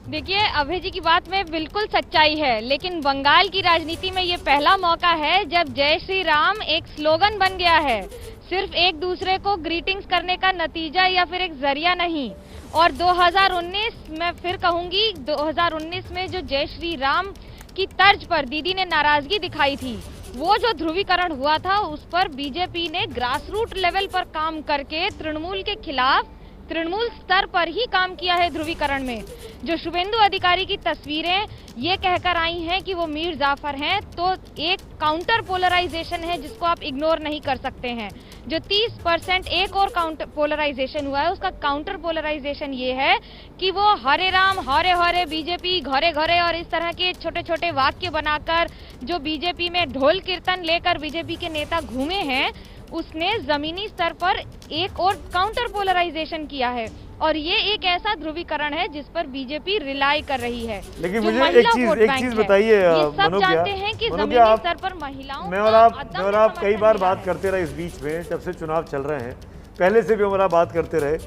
देखिए, अभय जी की बात में बिल्कुल सच्चाई है, लेकिन बंगाल की राजनीति में ये पहला मौका है जब जय श्री राम एक स्लोगन बन गया है, सिर्फ एक दूसरे को ग्रीटिंग्स करने का नतीजा या फिर एक जरिया नहीं। और 2019 मैं फिर कहूंगी, 2019 में जो जय श्री राम की तर्ज पर दीदी ने नाराजगी दिखाई थी, वो जो ध्रुवीकरण हुआ था उस पर बीजेपी ने ग्रास रूट लेवल पर काम करके तृणमूल के खिलाफ तृणमूल स्तर पर ही काम किया है। ध्रुवीकरण में जो शुभेंदु अधिकारी की तस्वीरें ये कहकर आई हैं कि वो मीर जाफर हैं, तो एक काउंटर पोलराइजेशन है जिसको आप इग्नोर नहीं कर सकते हैं। जो 30% एक और काउंटर पोलराइजेशन हुआ है, उसका काउंटर पोलराइजेशन ये है कि वो हरे राम हरे हरे बीजेपी घरे घरे और इस तरह के छोटे छोटे वाक्य बनाकर जो बीजेपी में ढोल कीर्तन लेकर बीजेपी के नेता घूमे हैं, उसने जमीनी स्तर पर एक और काउंटर पोलराइजेशन किया है। और ये एक ऐसा ध्रुवीकरण है जिस पर बीजेपी रिलाई कर रही है। लेकिन मुझे एक चीज बताइए, सब जानते हैं कि जमीनी स्तर पर महिलाओं मैं और आप कई बार बात करते रहे इस बीच में, जब से चुनाव चल रहे हैं, पहले से भी हमारा बात करते रहे।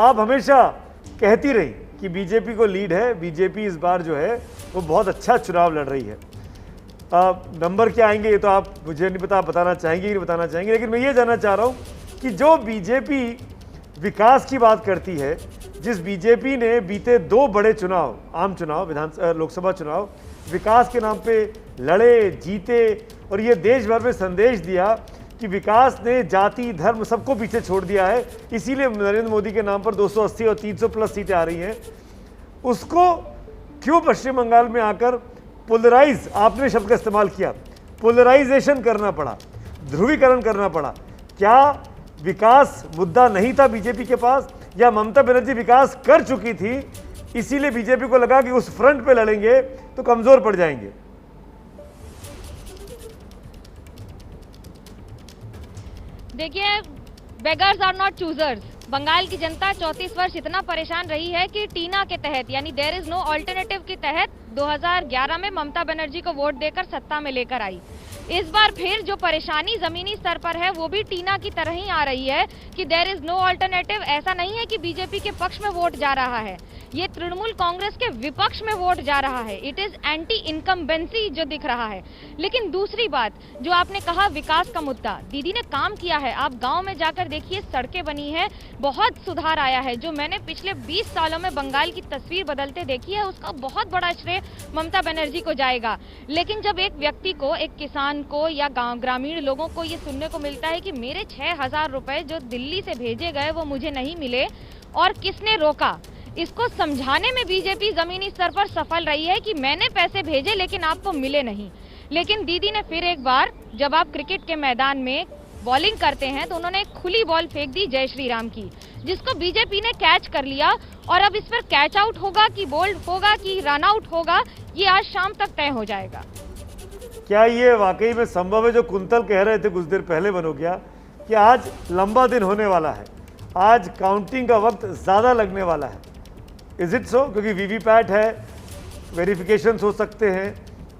आप हमेशा कहती रही कि बीजेपी को लीड है, बीजेपी इस बार जो है वो बहुत अच्छा चुनाव लड़ रही है। नंबर क्या आएंगे ये तो आप मुझे नहीं पता, बताना चाहेंगे नहीं बताना चाहेंगे, लेकिन मैं ये जानना चाह रहा हूँ कि जो बीजेपी विकास की बात करती है, जिस बीजेपी ने बीते 2 बड़े चुनाव, आम चुनाव, लोकसभा चुनाव विकास के नाम पे लड़े, जीते और ये देश भर में संदेश दिया कि विकास ने जाति धर्म सबको पीछे छोड़ दिया है, इसीलिए नरेंद्र मोदी के नाम पर 280 और 300 प्लस सीटें आ रही हैं, उसको क्यों पश्चिम बंगाल में आकर पोलराइज, आपने शब्द का इस्तेमाल किया, पोलराइजेशन करना पड़ा, ध्रुवीकरण करना पड़ा? क्या विकास मुद्दा नहीं था बीजेपी के पास, या ममता बनर्जी विकास कर चुकी थी इसीलिए बीजेपी को लगा कि उस फ्रंट पे लड़ेंगे तो कमजोर पड़ जाएंगे? देखिए, beggars are not choosers. Bengal की जनता 34 वर्ष इतना परेशान रही है कि टीना के तहत, यानी देयर इज नो ऑल्टरनेटिव के तहत 2011 में ममता बनर्जी को वोट देकर सत्ता में लेकर आई। इस बार फिर जो परेशानी जमीनी स्तर पर है वो भी टीना की तरह ही आ रही है कि देयर इज नो ऑल्टरनेटिव। ऐसा नहीं है कि बीजेपी के पक्ष में वोट जा रहा है, ये तृणमूल कांग्रेस के विपक्ष में वोट जा रहा है। इट इज एंटी इनकम्बेंसी जो दिख रहा है। लेकिन दूसरी बात जो आपने कहा, विकास का मुद्दा, दीदी ने काम किया है। आप गांव में जाकर देखिए, सड़कें बनी है, बहुत सुधार आया है। जो मैंने पिछले 20 सालों में बंगाल की तस्वीर बदलते देखी है, उसका बहुत बड़ा श्रेय ममता बनर्जी को जाएगा। लेकिन जब एक व्यक्ति को, एक किसान को या गांव ग्रामीण लोगों को ये सुनने को मिलता है कि मेरे 6000 रुपए जो दिल्ली से भेजे गए वो मुझे नहीं मिले और किसने रोका, इसको समझाने में बीजेपी जमीनी स्तर पर सफल रही है कि मैंने पैसे भेजे लेकिन आपको मिले नहीं। लेकिन दीदी ने फिर एक बार, जब आप क्रिकेट के मैदान में बॉलिंग करते हैं तो उन्होंने एक खुली बॉल फेंक दी जय श्री राम की, जिसको बीजेपी ने कैच कर लिया। और अब इस पर कैच आउट होगा कि बोल्ड होगा कि रन आउट होगा, ये आज शाम तक तय हो जाएगा। क्या ये वाकई में संभव है जो कुंतल कह रहे थे कुछ देर पहले मनोज्ञा, कि आज लंबा दिन होने वाला है, आज काउंटिंग का वक्त ज़्यादा लगने वाला है? Is it so? क्योंकि वीवीपैट है, वेरिफिकेशन हो सकते हैं,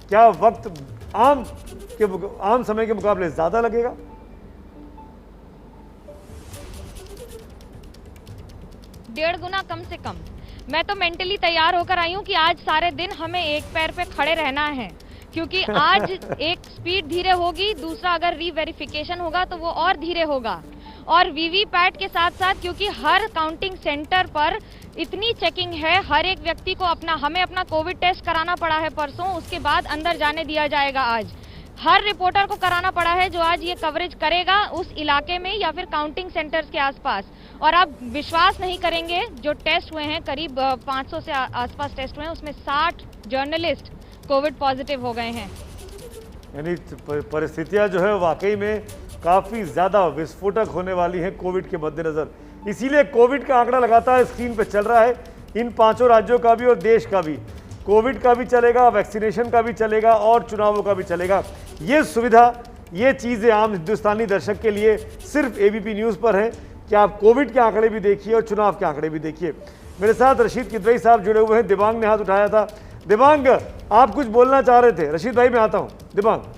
क्या वक्त आम समय के मुकाबले ज़्यादा लगेगा? डेढ़ गुना कम से कम। मैं तो मेंटली तैयार होकर आई हूँ कि आज सारे दिन हमें एक पैर पे खड़े रहना है, क्योंकि आज एक स्पीड धीरे होगी, दूसरा अगर रीवेरिफिकेशन होगा तो वो और धीरे होगा। और वीवीपैट के साथ साथ, क्योंकि हर काउंटिंग सेंटर पर इतनी चेकिंग है, हर एक व्यक्ति को हमें अपना कोविड टेस्ट कराना पड़ा है परसों, उसके बाद अंदर जाने दिया जाएगा आज। हर रिपोर्टर को कराना पड़ा है जो आज ये कवरेज करेगा उस इलाके में या फिर काउंटिंग सेंटर्स के आसपास। और आप विश्वास नहीं करेंगे, जो टेस्ट हुए हैं करीब 500 से आसपास टेस्ट हुए हैं, उसमें 60 जर्नलिस्ट कोविड पॉजिटिव हो गए हैं। यानी परिस्थितियां जो है वाकई में काफी ज्यादा विस्फोटक होने वाली हैं कोविड के मद्देनजर। इसीलिए कोविड का आंकड़ा लगातार स्क्रीन पे चल रहा है, इन 5 राज्यों का भी और देश का भी। कोविड का भी चलेगा, वैक्सीनेशन का भी चलेगा और चुनावों का भी चलेगा। ये सुविधा, ये चीज़ें आम हिंदुस्तानी दर्शक के लिए सिर्फ एबीपी न्यूज़ पर है कि आप कोविड के आंकड़े भी देखिए और चुनाव के आंकड़े भी देखिए। मेरे साथ रशीद किदवई साहब जुड़े हुए हैं। दिबांग ने हाथ उठाया था। दिबांग, आप कुछ बोलना चाह रहे थे? रशीद भाई मैं आता हूँ। दिबांग।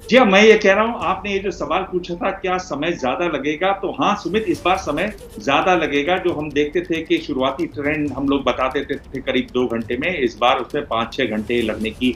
जी हाँ, मैं ये कह रहा हूँ, आपने ये जो सवाल पूछा था क्या समय ज्यादा लगेगा, तो हाँ सुमित, इस बार समय ज्यादा लगेगा। जो हम देखते थे कि शुरुआती ट्रेंड हम लोग बताते थे करीब 2 घंटे में, इस बार उसमें 5-6 घंटे लगने की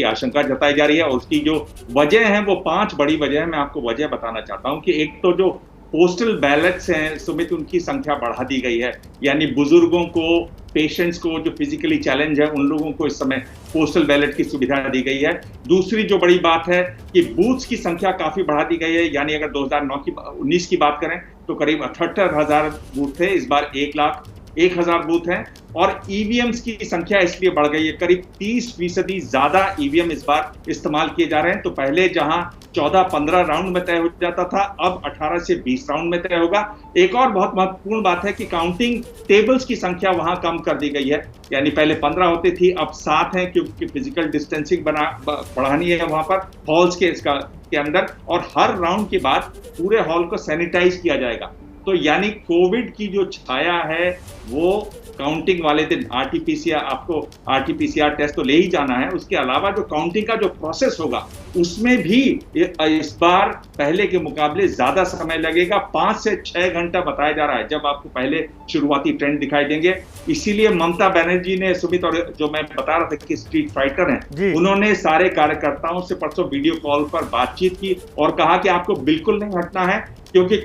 आशंका जताई जा रही है। और उसकी जो वजह है वो 5 बड़ी वजह है। मैं आपको वजह बताना चाहता हूँ कि एक तो जो पोस्टल बैलेट्स हैं सुमित, उनकी संख्या बढ़ा दी गई है। यानी बुजुर्गों को, पेशेंट्स को, जो फिजिकली चैलेंज है, उन लोगों को इस समय पोस्टल बैलेट की सुविधा दी गई है। दूसरी जो बड़ी बात है कि बूथ्स की संख्या काफी बढ़ा दी गई है। यानी अगर 2019 की बात करें तो करीब 78,000 बूथ थे, इस बार 1,01,000 बूथ हैं। और ईवीएम्स की संख्या इसलिए बढ़ गई है, करीब 30% ज्यादा ईवीएम इस बार इस्तेमाल किए जा रहे हैं। तो पहले जहां 14-15 राउंड में तय हो जाता था, अब 18 से 20 राउंड में तय होगा। एक और बहुत महत्वपूर्ण बात है कि काउंटिंग टेबल्स की संख्या वहां कम कर दी गई है। यानी पहले 15 होती थी, अब 7 हैं, क्योंकि फिजिकल डिस्टेंसिंग बढ़ानी है वहां पर हॉल्स के अंदर। और हर राउंड के बाद पूरे हॉल को सैनिटाइज किया जाएगा। तो यानी कोविड की जो छाया है वो काउंटिंग वाले दिन आपको आरटीपीसीआर टेस्ट तो ले ही जाना है। उसके अलावा जो काउंटिंग का जो प्रोसेस होगा उसमें भी इस बार पहले के मुकाबले ज्यादा समय लगेगा। 5 से 6 घंटा बताया जा रहा है, जब आपको पहले शुरुआती ट्रेंड दिखाई देंगे। इसीलिए ममता बनर्जी ने, सुमित, और जो मैं बता रहा था कि स्ट्रीट फाइटर हैं, उन्होंने सारे कार्यकर्ताओं से परसों वीडियो कॉल पर बातचीत की और कहा कि आपको बिल्कुल नहीं हटना है, क्योंकि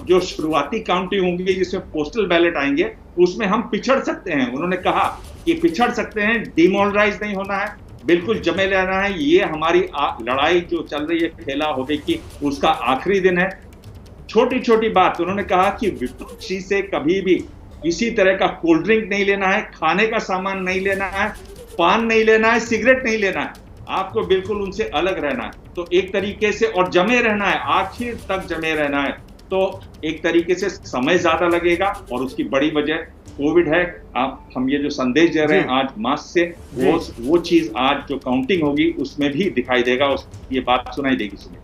जो शुरुआती काउंटिंग होंगी जिसमें पोस्टल बैलेट आएंगे उसमें हम पिछड़ सकते हैं। उन्होंने कहा कि पिछड़ सकते हैं, डिमोरलाइज नहीं होना है, बिल्कुल जमे रहना है। ये हमारी लड़ाई जो चल रही है खेला होबे की, उसका आखिरी दिन है। छोटी छोटी बात उन्होंने कहा कि विपक्षी से कभी भी किसी तरह का कोल्ड ड्रिंक नहीं लेना है, खाने का सामान नहीं लेना है, पान नहीं लेना है, सिगरेट नहीं लेना है, आपको बिल्कुल उनसे अलग रहना है। तो एक तरीके से, और जमे रहना है, आखिर तक जमे रहना है। तो एक तरीके से समय ज्यादा लगेगा और उसकी बड़ी वजह कोविड है। हम ये जो संदेश दे रहे हैं आज मास्क से, वो चीज आज जो काउंटिंग होगी उसमें भी दिखाई देगा, ये बात सुनाई देगी। सुनिए,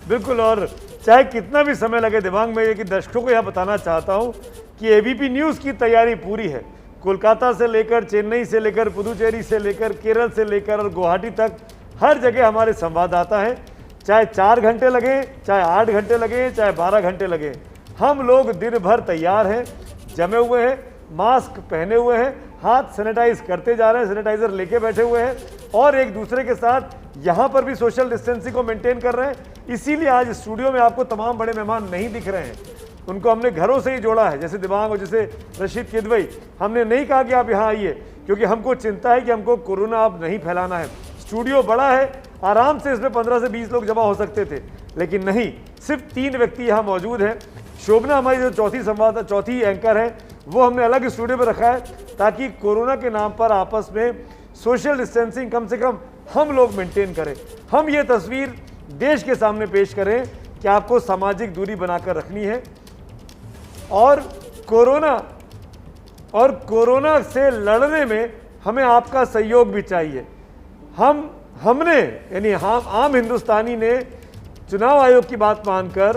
बिल्कुल। और चाहे कितना भी समय लगे, दिमाग में कि दर्शकों को यह बताना चाहता हूं कि एबीपी न्यूज की तैयारी पूरी है। कोलकाता से लेकर, चेन्नई से लेकर, पुदुचेरी से लेकर, केरल से लेकर और गुवाहाटी तक हर जगह हमारे संवाददाता हैं। चाहे 4 घंटे लगे, चाहे 8 घंटे लगे, चाहे 12 घंटे लगे, हम लोग दिन भर तैयार हैं, जमे हुए हैं, मास्क पहने हुए हैं, हाथ सैनिटाइज करते जा रहे हैं, सैनिटाइजर लेके बैठे हुए हैं और एक दूसरे के साथ यहाँ पर भी सोशल डिस्टेंसिंग को मेंटेन कर रहे हैं। इसीलिए आज स्टूडियो में आपको तमाम बड़े मेहमान नहीं दिख रहे हैं, उनको हमने घरों से ही जोड़ा है। जैसे दिबांग और जैसे रशीद किदवई, हमने नहीं कहा कि आप यहाँ आइए, क्योंकि हमको चिंता है कि हमको कोरोना अब नहीं फैलाना है। स्टूडियो बड़ा है, आराम से इसमें 15 से 20 लोग जमा हो सकते थे, लेकिन नहीं, सिर्फ 3 व्यक्ति यहाँ मौजूद हैं। शोभना हमारी जो चौथी एंकर है, वो हमने अलग स्टूडियो में रखा है ताकि कोरोना के नाम पर आपस में सोशल डिस्टेंसिंग कम से कम हम लोग मेंटेन करें। हम ये तस्वीर देश के सामने पेश करें कि आपको सामाजिक दूरी बनाकर रखनी है और कोरोना से लड़ने में हमें आपका सहयोग भी चाहिए। हमने यानी हम आम हिंदुस्तानी ने चुनाव आयोग की बात मानकर,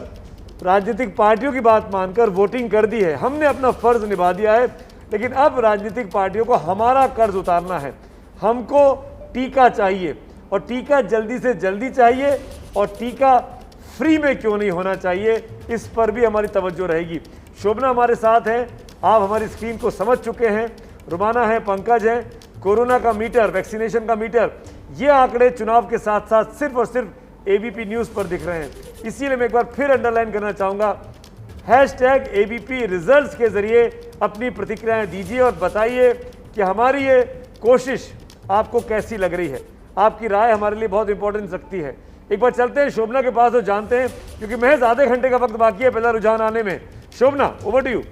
राजनीतिक पार्टियों की बात मानकर वोटिंग कर दी है। हमने अपना फर्ज निभा दिया है, लेकिन अब राजनीतिक पार्टियों को हमारा कर्ज उतारना है। हमको टीका चाहिए और टीका जल्दी से जल्दी चाहिए, और टीका फ्री में क्यों नहीं होना चाहिए, इस पर भी हमारी तवज्जो रहेगी। शोभना हमारे साथ है, आप हमारी स्क्रीन को समझ चुके हैं, रुमाना है, पंकज है। कोरोना का मीटर, वैक्सीनेशन का मीटर, ये आंकड़े चुनाव के साथ साथ सिर्फ और सिर्फ एबीपी न्यूज़ पर दिख रहे हैं। इसीलिए मैं एक बार फिर अंडरलाइन करना चाहूँगा, #ABP रिजल्ट्स के जरिए अपनी प्रतिक्रियाएं दीजिए और बताइए कि हमारी ये कोशिश आपको कैसी लग रही है। आपकी राय हमारे लिए बहुत इंपॉर्टेंट रखती है। एक बार चलते हैं शोभना के पास और जानते हैं, क्योंकि महज आधे घंटे का वक्त बाकी है पहला रुझान आने में। शोभना, ओवर टू यू।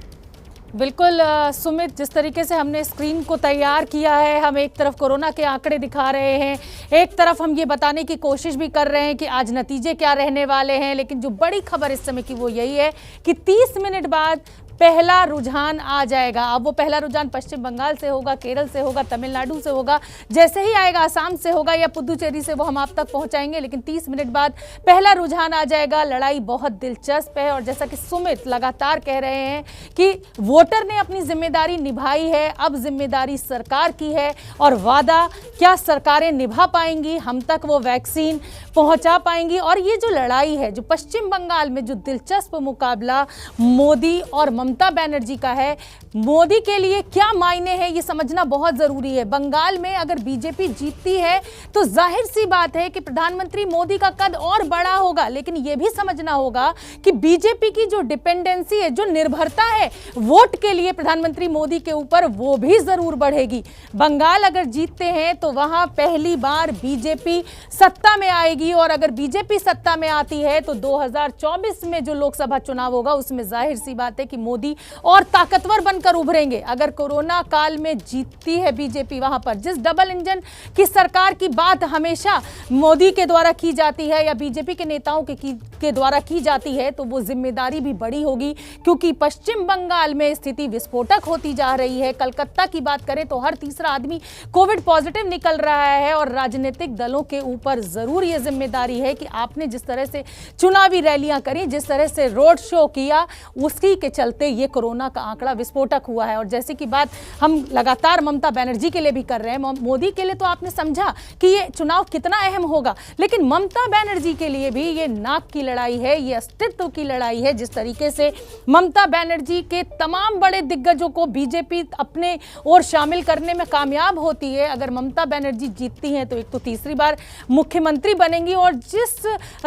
बिल्कुल सुमित, जिस तरीके से हमने स्क्रीन को तैयार किया है, हम एक तरफ कोरोना के आंकड़े दिखा रहे हैं, एक तरफ हम ये बताने की कोशिश भी कर रहे हैं कि आज नतीजे क्या रहने वाले हैं, लेकिन जो बड़ी खबर इस समय की वो यही है कि 30 मिनट बाद पहला रुझान आ जाएगा। अब वो पहला रुझान पश्चिम बंगाल से होगा, केरल से होगा, तमिलनाडु से होगा, जैसे ही आएगा आसाम से होगा या पुदुचेरी से, वो हम आप तक पहुंचाएंगे, लेकिन 30 मिनट बाद पहला रुझान आ जाएगा। लड़ाई बहुत दिलचस्प है और जैसा कि सुमित लगातार कह रहे हैं कि वोटर ने अपनी जिम्मेदारी निभाई है, अब जिम्मेदारी सरकार की है और वादा क्या सरकारें निभा पाएंगी, हम तक वो वैक्सीन पहुंचा पाएंगी। और ये जो लड़ाई है, जो पश्चिम बंगाल में जो दिलचस्प मुकाबला मोदी और ममता बनर्जी का है, मोदी के लिए क्या मायने हैं ये समझना बहुत जरूरी है। बंगाल में अगर बीजेपी जीतती है तो जाहिर सी बात है कि प्रधानमंत्री मोदी का कद और बड़ा होगा, लेकिन यह भी समझना होगा कि बीजेपी की जो डिपेंडेंसी है, जो निर्भरता है वोट के लिए प्रधानमंत्री मोदी के ऊपर, वो भी जरूर बढ़ेगी। बंगाल अगर जीतते हैं तो वहां पहली बार बीजेपी सत्ता में आएगी और अगर बीजेपी सत्ता में आती है तो 2024 में जो लोकसभा चुनाव होगा उसमें जाहिर सी बात है कि मोदी और ताकतवर बनकर उभरेंगे। अगर कोरोना काल में जीतती है बीजेपी, वहां पर जिस डबल इंजन की सरकार की बात हमेशा मोदी के द्वारा की जाती है या बीजेपी के नेताओं के द्वारा की जाती है, तो वो जिम्मेदारी भी बड़ी होगी, क्योंकि पश्चिम बंगाल में स्थिति विस्फोटक होती जा रही है। कलकत्ता की बात करें तो हर तीसरा आदमी कोविड पॉजिटिव निकल रहा है और राजनीतिक दलों के ऊपर जरूर यह जिम्मेदारी है कि आपने जिस तरह से चुनावी रैलियां करी, जिस तरह से रोड शो किया, उसकी के चलते ये कोरोना का आंकड़ा विस्फोटक हुआ है। और जैसे कि बात हम लगातार ममता बनर्जी के लिए भी कर रहे हैं, मोदी के लिए तो आपने समझा कि ये चुनाव कितना अहम होगा, लेकिन ममता बनर्जी के लिए भी ये नाक की लड़ाई है, ये अस्तित्व की लड़ाई है। जिस तरीके से ममता बनर्जी के तमाम बड़े दिग्गजों को बीजेपी अपने ओर शामिल करने में कामयाब होती है, अगर ममता बनर्जी जीतती हैं तो एक तो तीसरी बार मुख्यमंत्री बनेंगी। और जिस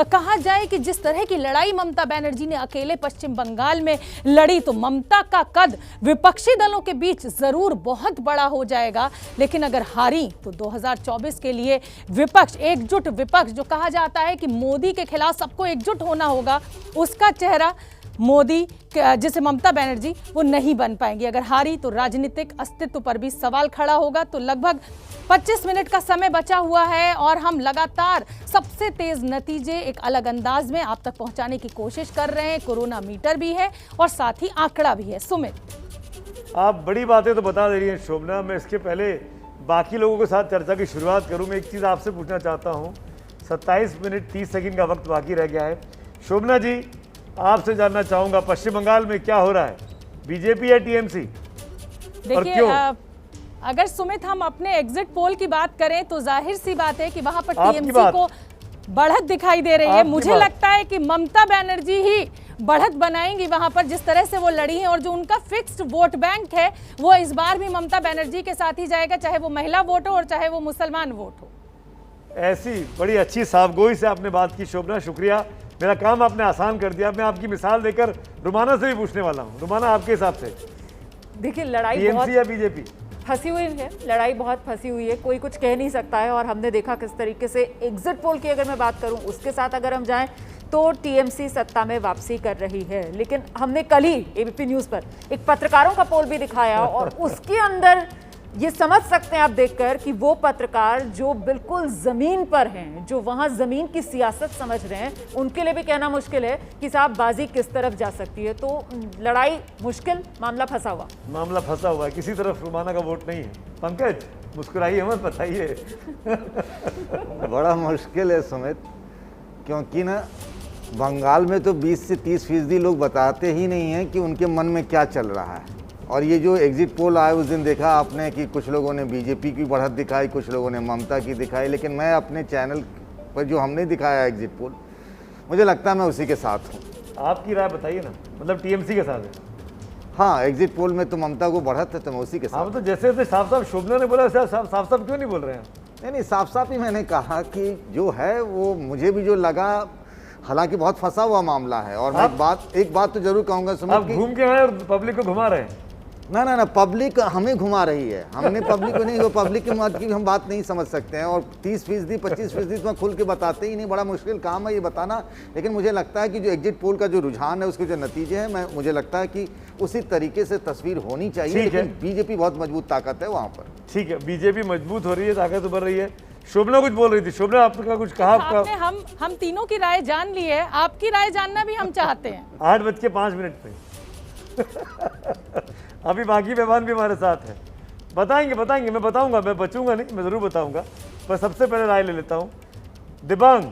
कहा जाए कि जिस तरह की लड़ाई ममता बनर्जी ने अकेले पश्चिम बंगाल में लड़ी, तो ममता का कद विपक्षी दलों के बीच जरूर बहुत बड़ा हो जाएगा। लेकिन अगर हारी तो 2024 के लिए विपक्ष, एकजुट विपक्ष जो कहा जाता है कि मोदी के खिलाफ सबको एकजुट होना होगा, उसका चेहरा मोदी जिसे ममता बनर्जी वो नहीं बन पाएंगी। अगर हारी तो राजनीतिक अस्तित्व पर भी सवाल खड़ा होगा। तो लगभग 25 मिनट का समय बचा हुआ है और हम लगातार सबसे तेज नतीजे एक अलग अंदाज में आप तक पहुंचाने की कोशिश कर रहे हैं। कोरोना मीटर भी है और साथ ही आंकड़ा भी है। सुमित, आप बड़ी बातें तो बता दे रही हैं शोभना। मैं इसके पहले बाकी लोगों के साथ चर्चा की शुरुआत करूं, मैं एक चीज़ आपसे पूछना चाहता हूं। 27 मिनट 30 सेकंड का वक्त बाकी रह गया है। शोभना जी, आपसे जानना चाहूंगा पश्चिम बंगाल में क्या हो रहा है, बीजेपी या टीएमसी, और क्यों? अगर सुमित हम अपने एग्जिट पोल की बात करें तो जाहिर सी बात है कि वहां पर टीएमसी को बढ़त दिखाई दे रही है। मुझे लगता है कि ममता बनर्जी ही बढ़त बनाएंगी वहां पर, जिस तरह से वो लड़ी हैं और जो उनका फिक्स्ड वोट बैंक है वो इस बार भी ममता बनर्जी के साथ ही जाएगा, चाहे वो महिला वोट हो और चाहे वो मुसलमान वोट हो। ऐसी बड़ी अच्छी साफगोई से आपने बात की शोभना, शुक्रिया। मेरा काम आपने आसान कर दिया। मैं आपकी मिसाल देकर रुमाना से भी पूछने वाला हूँ। रुमाना, आपके हिसाब से देखिए, लड़ाई टीएमसी या बीजेपी फंसी हुई है, लड़ाई बहुत फंसी हुई है, कोई कुछ कह नहीं सकता है। और हमने देखा किस तरीके से एग्जिट पोल की अगर मैं बात करूं उसके साथ अगर हम जाएं तो टीएमसी सत्ता में वापसी कर रही है। लेकिन हमने कल ही एबीपी न्यूज़ पर एक पत्रकारों का पोल भी दिखाया और उसके अंदर ये समझ सकते हैं आप देखकर कि वो पत्रकार जो बिल्कुल जमीन पर हैं, जो वहां जमीन की सियासत समझ रहे हैं, उनके लिए भी कहना मुश्किल है कि साहब बाजी किस तरफ जा सकती है। तो लड़ाई मुश्किल, मामला फंसा हुआ है। किसी तरफ रुमाना का वोट नहीं है। पंकज, मुस्कुराइए मत, बताइए। बड़ा मुश्किल है सुमित, क्योंकि ना बंगाल में तो 20 से 30% लोग बताते ही नहीं हैं कि उनके मन में क्या चल रहा है। और ये जो एग्जिट पोल आए उस दिन देखा आपने कि कुछ लोगों ने बीजेपी की बढ़त दिखाई, कुछ लोगों ने ममता की दिखाई, लेकिन मैं अपने चैनल पर जो हमने दिखाया एग्जिट पोल, मुझे लगता है मैं उसी के साथ हूँ। आपकी राय बताइए ना, मतलब टीएमसी के साथ है? हाँ, एग्जिट पोल में तो ममता को बढ़त है, तो मैं उसी के साथ। तो जैसे साफ साफ शोभना ने बोला, साफ साफ क्यों नहीं बोल रहे हैं? नहीं, साफ साफ ही मैंने कहा कि जो है वो मुझे भी जो लगा, हालांकि बहुत फंसा हुआ मामला है। और मैं एक बात तो जरूर कहूंगा आप सुमित, घूम के आए और पब्लिक को घुमा रहे हैं। ना पब्लिक हमें घुमा रही है, हमने पब्लिक को नहीं, वो पब्लिक के मत की हम बात नहीं समझ सकते हैं। और 30% 25% तो खुल के बताते ही नहीं, बड़ा मुश्किल काम है ये बताना। लेकिन मुझे लगता है कि जो एग्जिट पोल का जो रुझान है, उसके जो नतीजे हैं, मुझे लगता है कि उसी तरीके से तस्वीर होनी चाहिए। लेकिन बीजेपी बहुत मजबूत ताकत है वहाँ पर। ठीक है, बीजेपी मजबूत हो रही है, ताकत उभर रही है। शोभना कुछ बोल रही थी। शोभना, आपका कुछ कहा? आपने हम तीनों की राय जान ली है, आपकी राय जानना भी हम चाहते हैं। 8:05 पे अभी बाकी मेहमान भी हमारे साथ हैं। बताएंगे, मैं बताऊंगा, मैं बचूंगा नहीं, मैं जरूर बताऊंगा। पर सबसे पहले राय ले लेता हूं। दिबांग,